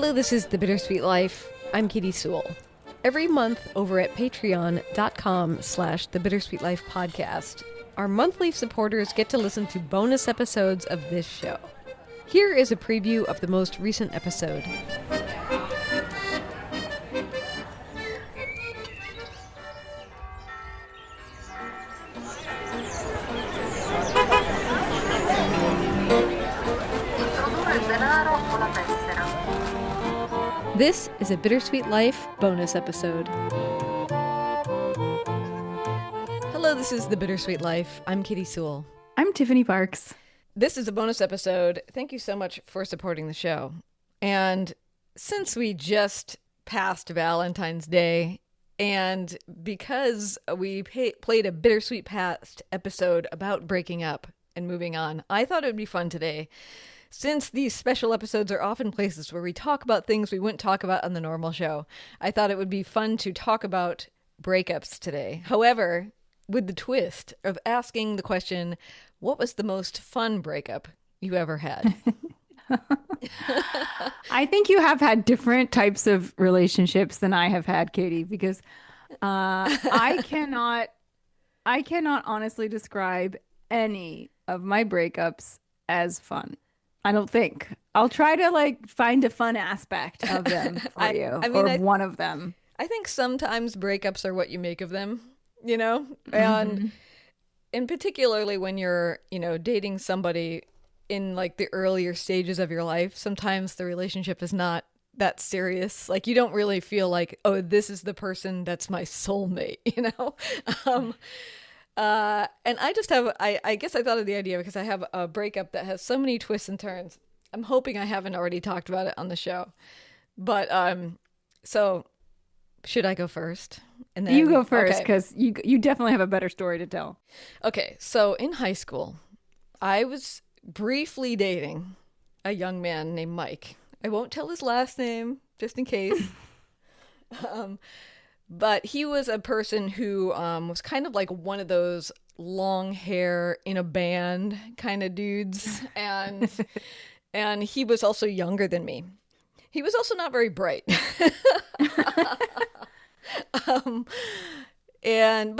Hello, this is The Bittersweet Life. I'm Katie Sewell. Every month over at patreon.com/The Bittersweet Life podcast, our monthly supporters get to listen to bonus episodes of this show. Here is a preview of the most recent episode. This is a Bittersweet Life bonus episode. Hello, this is The Bittersweet Life. I'm Katie Sewell. I'm Tiffany Parks. This is a bonus episode. Thank you so much for supporting the show. And since we just passed Valentine's Day, and because we played a Bittersweet Past episode about breaking up and moving on, I thought it would be fun today. Since these special episodes are often places where we talk about things we wouldn't talk about on the normal show, I thought it would be fun to talk about breakups today. However, with the twist of asking the question, what was the most fun breakup you ever had? I think you have had different types of relationships than I have had, Katie, because I cannot honestly describe any of my breakups as fun. I don't think. I'll try to find a fun aspect of them for you, one of them. I think sometimes breakups are what you make of them, and particularly when you're, dating somebody in the earlier stages of your life, sometimes the relationship is not that serious. You don't really feel like, oh, this is the person that's my soulmate, And I just have, I guess I thought of the idea because I have a breakup that has so many twists and turns. I'm hoping I haven't already talked about it on the show. But, so should I go first? And then you go first, because you definitely have a better story to tell. Okay, so in high school, I was briefly dating a young man named Mike. I won't tell his last name, just in case. But he was a person who was kind of like one of those long hair in a band kind of dudes. And he was also younger than me. He was also not very bright. But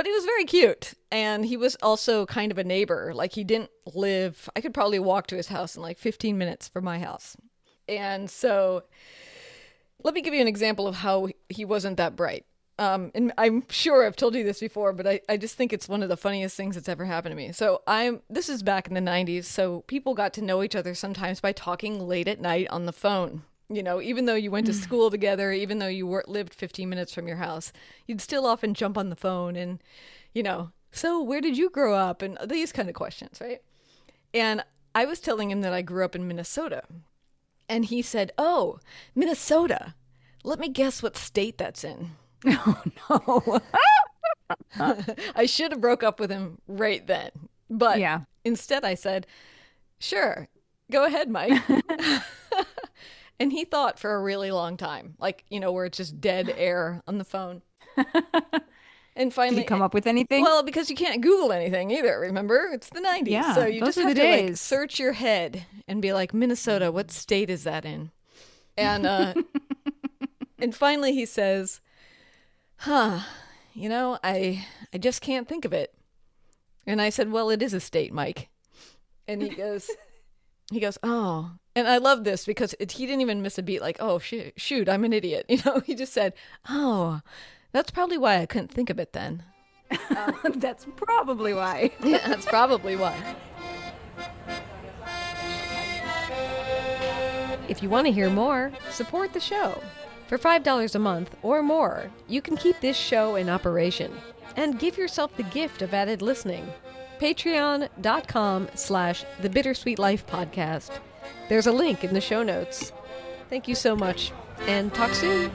he was very cute. And he was also kind of a neighbor. He didn't live, I could probably walk to his house in 15 minutes from my house. And so let me give you an example of how he wasn't that bright. And I'm sure I've told you this before, but I just think it's one of the funniest things that's ever happened to me. So this is back in the 90s. So people got to know each other sometimes by talking late at night on the phone. Even though you went to school together, even though you lived 15 minutes from your house, you'd still often jump on the phone and, so where did you grow up? And these kind of questions, right? And I was telling him that I grew up in Minnesota. And he said, "Oh, Minnesota. Let me guess what state that's in." Oh, no. I should have broke up with him right then. But yeah. Instead I said, "Sure, go ahead, Mike." And he thought for a really long time, where it's just dead air on the phone. And finally, did you come up with anything? Well, because you can't Google anything either, remember? It's the 90s. Yeah, so you just have to search your head and be like, "Minnesota, what state is that in?" And and finally he says, I just can't think of it. And I said, "Well, it is a state, Mike." And he goes, "Oh." And I love this because he didn't even miss a beat, "Oh, shoot, I'm an idiot." He just said, "Oh, that's probably why I couldn't think of it then." That's probably why. Yeah, that's probably why. If you want to hear more, support the show. For $5 a month or more, you can keep this show in operation and give yourself the gift of added listening. Patreon.com/The Bittersweet Life podcast. There's a link in the show notes. Thank you so much, and talk soon.